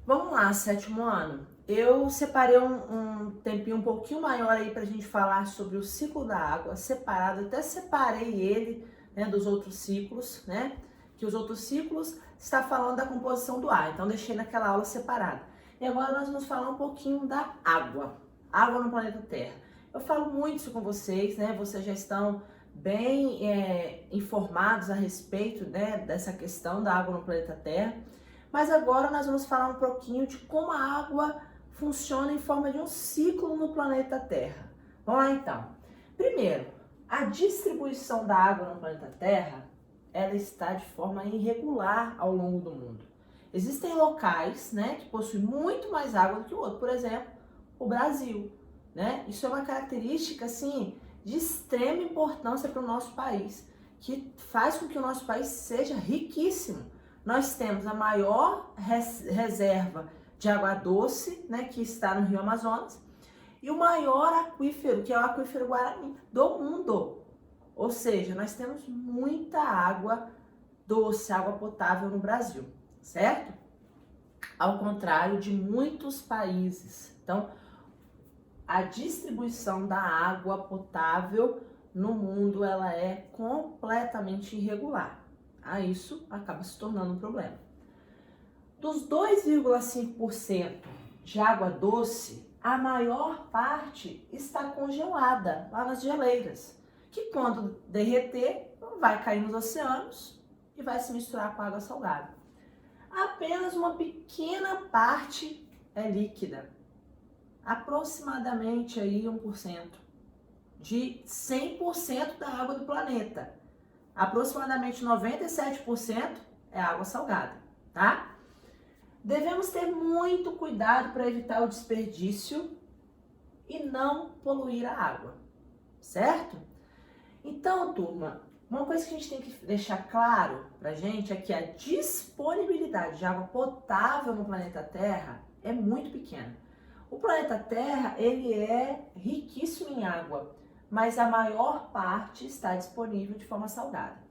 Vamos lá, sétimo ano. Eu separei um tempinho um pouquinho maior aí pra gente falar sobre o ciclo da água, separado, até separei ele, né, dos outros ciclos, né? Que os outros ciclos está falando da composição do ar, então deixei naquela aula separada. E agora nós vamos falar um pouquinho da água, água no planeta Terra. Eu falo muito isso com vocês, né? Vocês já estão bem informados a respeito, né, dessa questão da água no planeta Terra. Mas agora nós vamos falar um pouquinho de como a água funciona em forma de um ciclo no planeta Terra. Vamos lá então. Primeiro, a distribuição da água no planeta Terra, ela está de forma irregular ao longo do mundo. Existem locais, né, que possuem muito mais água do que o outro. Por exemplo, o Brasil, né? Isso é uma característica assim de extrema importância para o nosso país, que faz com que o nosso país seja riquíssimo. Nós temos a maior reserva de água doce, né, que está no Rio Amazonas, e o maior aquífero, que é o aquífero Guarani, do mundo. Ou seja, nós temos muita água doce, água potável no Brasil, certo? Ao contrário de muitos países. Então, a distribuição da água potável no mundo, ela é completamente irregular. Isso acaba se tornando um problema. Dos 2,5% de água doce, a maior parte está congelada lá nas geleiras, que quando derreter, vai cair nos oceanos e vai se misturar com a água salgada. Apenas uma pequena parte é líquida, aproximadamente aí 1%, de 100% da água do planeta. Aproximadamente 97% é água salgada, tá? Devemos ter muito cuidado para evitar o desperdício e não poluir a água, certo? Então, turma, uma coisa que a gente tem que deixar claro pra gente é que a disponibilidade de água potável no planeta Terra é muito pequena. O planeta Terra, ele é riquíssimo em água, mas a maior parte está disponível de forma salgada.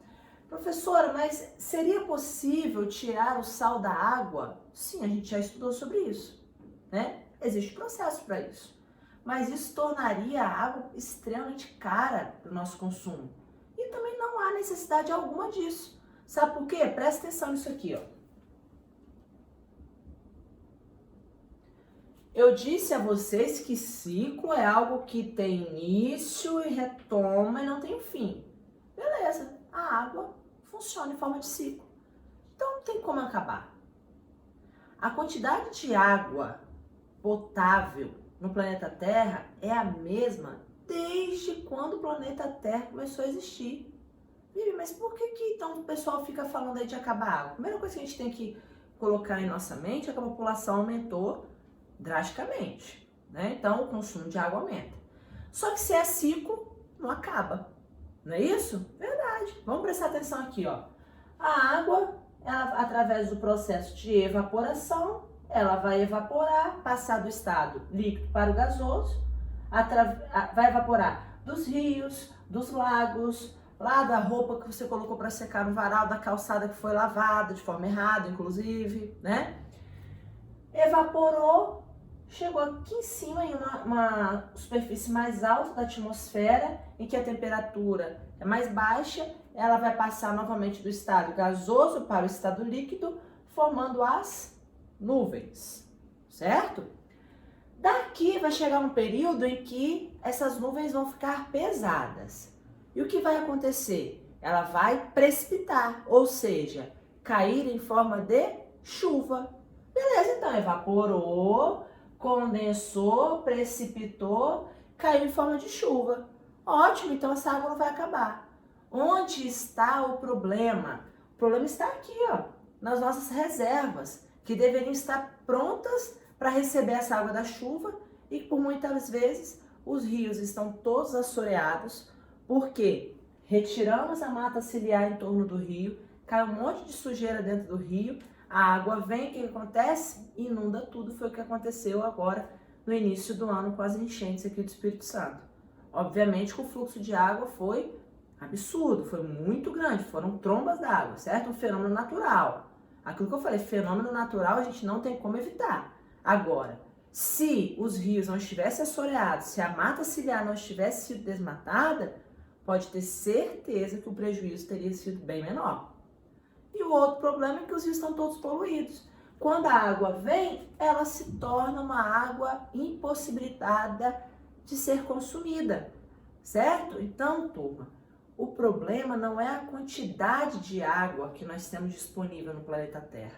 Professora, mas seria possível tirar o sal da água? Sim, a gente já estudou sobre isso, né? Existe processo para isso. Mas isso tornaria a água extremamente cara para o nosso consumo. E também não há necessidade alguma disso. Sabe por quê? Presta atenção nisso aqui, ó. Eu disse a vocês que ciclo é algo que tem início e retoma e não tem fim. Beleza, a água funciona em forma de ciclo. Então não tem como acabar. A quantidade de água potável no planeta Terra é a mesma desde quando o planeta Terra começou a existir. Vivi, mas por que então o pessoal fica falando aí de acabar a água? A primeira coisa que a gente tem que colocar em nossa mente é que a população aumentou drasticamente, né? Então o consumo de água aumenta. Só que se é ciclo, não acaba. Não é isso? Verdade. Vamos prestar atenção aqui, ó. A água, ela, através do processo de evaporação, ela vai evaporar, passar do estado líquido para o gasoso, vai evaporar dos rios, dos lagos, lá da roupa que você colocou para secar no varal, da calçada que foi lavada de forma errada, inclusive, né? Evaporou, chegou aqui em cima em uma superfície mais alta da atmosfera, em que a temperatura é mais baixa, ela vai passar novamente do estado gasoso para o estado líquido, formando as nuvens, certo? Daqui vai chegar um período em que essas nuvens vão ficar pesadas. E o que vai acontecer? Ela vai precipitar, ou seja, cair em forma de chuva. Beleza, então evaporou, condensou, precipitou, caiu em forma de chuva. Ótimo, então essa água não vai acabar. Onde está o problema? O problema está aqui, ó, nas nossas reservas, que deveriam estar prontas para receber essa água da chuva e por muitas vezes os rios estão todos assoreados porque retiramos a mata ciliar em torno do rio, cai um monte de sujeira dentro do rio, a água vem, o que acontece? Inunda tudo, foi o que aconteceu agora no início do ano com as enchentes aqui do Espírito Santo. Obviamente que o fluxo de água foi absurdo, foi muito grande, foram trombas d'água, certo? Um fenômeno natural. Aquilo que eu falei, fenômeno natural a gente não tem como evitar. Agora, se os rios não estivessem assoreados, se a mata ciliar não estivesse sido desmatada, pode ter certeza que o prejuízo teria sido bem menor. E o outro problema é que os rios estão todos poluídos. Quando a água vem, ela se torna uma água impossibilitada de ser consumida, certo? Então, turma, o problema não é a quantidade de água que nós temos disponível no planeta Terra,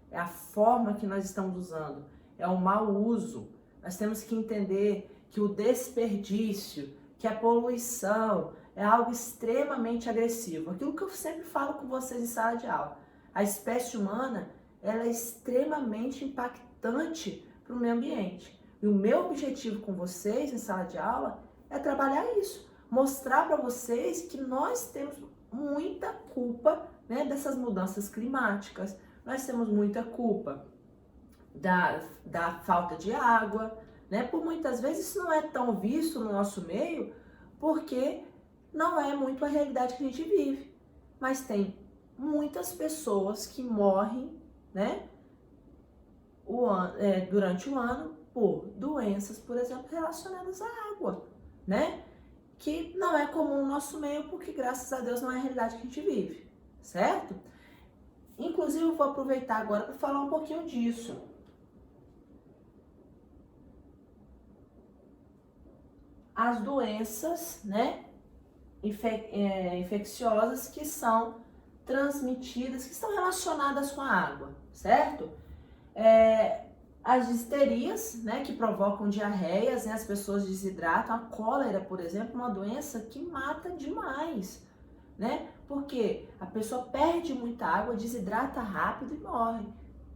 é a forma que nós estamos usando, é o mau uso. Nós temos que entender que o desperdício, que a poluição é algo extremamente agressivo. Aquilo que eu sempre falo com vocês em sala de aula, a espécie humana ela é extremamente impactante para o meio ambiente. E o meu objetivo com vocês em sala de aula é trabalhar isso, mostrar para vocês que nós temos muita culpa, né, dessas mudanças climáticas, nós temos muita culpa da falta de água, né? Por muitas vezes isso não é tão visto no nosso meio, porque não é muito a realidade que a gente vive. Mas tem muitas pessoas que morrem, né, durante o ano por doenças, por exemplo, relacionadas à água, né? Que não é comum no nosso meio, porque graças a Deus não é a realidade que a gente vive, certo? Inclusive eu vou aproveitar agora para falar um pouquinho disso. As doenças, né, infecciosas que são transmitidas, que estão relacionadas com a água, certo? As disterias, né, que provocam diarreias, né, as pessoas desidratam. A cólera, por exemplo, é uma doença que mata demais, né? Porque a pessoa perde muita água, desidrata rápido e morre.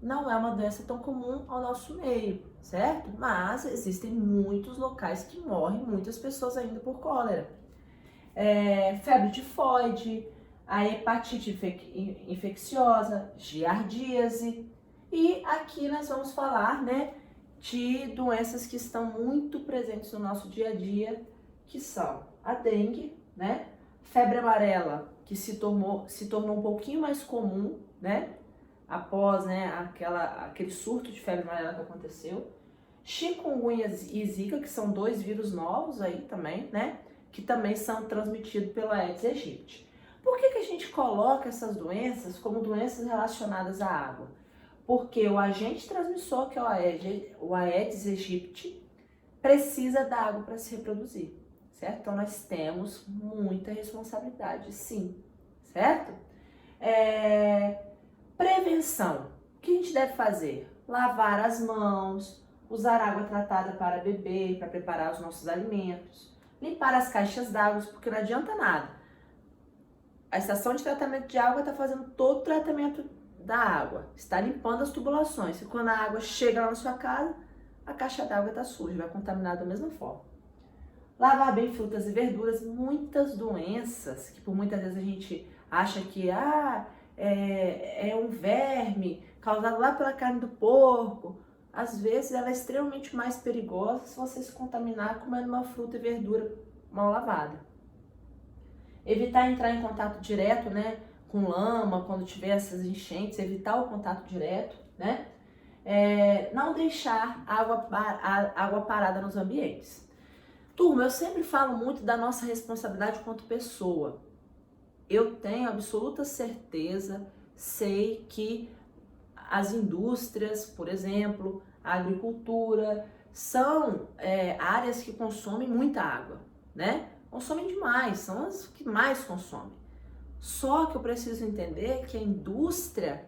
Não é uma doença tão comum ao nosso meio, certo? Mas existem muitos locais que morrem muitas pessoas ainda por cólera. Febre tifoide, a hepatite infecciosa, giardíase. E aqui nós vamos falar, né, de doenças que estão muito presentes no nosso dia a dia, que são a dengue, né, febre amarela, que se tornou um pouquinho mais comum, né, após, né, aquele surto de febre amarela que aconteceu, chikungunya e zika, que são 2 vírus novos aí também, né, que também são transmitidos pela Aedes aegypti. Por que a gente coloca essas doenças como doenças relacionadas à água? Porque o agente transmissor, que é o Aedes aegypti, precisa da água para se reproduzir, certo? Então nós temos muita responsabilidade, sim, certo? Prevenção. O que a gente deve fazer? Lavar as mãos, usar água tratada para beber, para preparar os nossos alimentos, limpar as caixas d'água, porque não adianta nada. A estação de tratamento de água está fazendo todo o tratamento da água, está limpando as tubulações. E quando a água chega lá na sua casa, a caixa d'água está suja, vai contaminar da mesma forma. Lavar bem frutas e muitas doenças, que por muitas vezes a gente acha que é um verme causado lá pela carne do porco. Às vezes ela é extremamente mais perigosa se você se contaminar comendo uma fruta e verdura mal lavada. Evitar entrar em contato direto, né, com lama, quando tiver essas enchentes, evitar o contato direto, né? Não deixar água parada nos ambientes. Turma, eu sempre falo muito da nossa responsabilidade quanto pessoa. Eu tenho absoluta certeza, sei que as indústrias, por exemplo, a agricultura, são áreas que consomem muita água, né? Consomem demais, são as que mais consomem. Só que eu preciso entender que a indústria,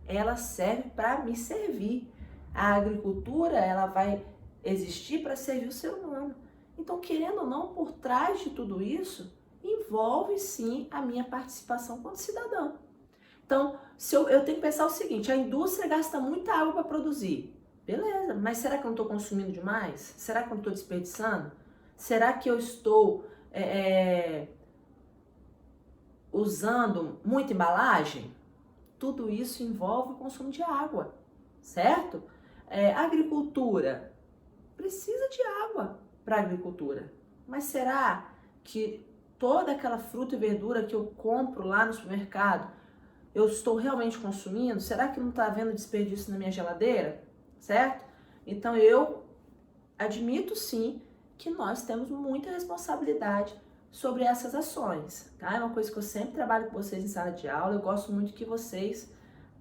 ela serve para me servir. A agricultura, ela vai existir para servir o ser humano. Então, querendo ou não, por trás de tudo isso, envolve sim a minha participação como cidadão. Então, eu tenho que pensar o seguinte, a indústria gasta muita água para produzir. Beleza, mas será que eu não estou consumindo demais? Será que eu não estou desperdiçando? Será que eu estou usando muita embalagem? Tudo isso envolve o consumo de água, certo? Agricultura precisa de água para a agricultura, mas será que toda aquela fruta e verdura que eu compro lá no supermercado eu estou realmente consumindo? Será que não está havendo desperdício na minha geladeira? Certo? Então eu admito sim que nós temos muita responsabilidade sobre essas ações, tá? É uma coisa que eu sempre trabalho com vocês em sala de aula, eu gosto muito que vocês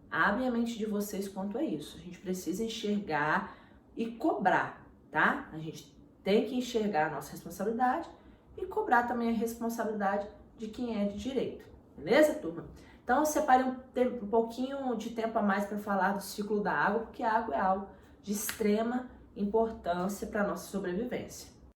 abrem a mente de vocês quanto a isso. A gente precisa enxergar e cobrar, tá? A gente tem que enxergar a nossa responsabilidade e cobrar também a responsabilidade de quem é de direito, beleza, turma? Então eu separei um pouquinho de tempo a mais para falar do ciclo da água, porque a água é algo de extrema importância para a nossa sobrevivência.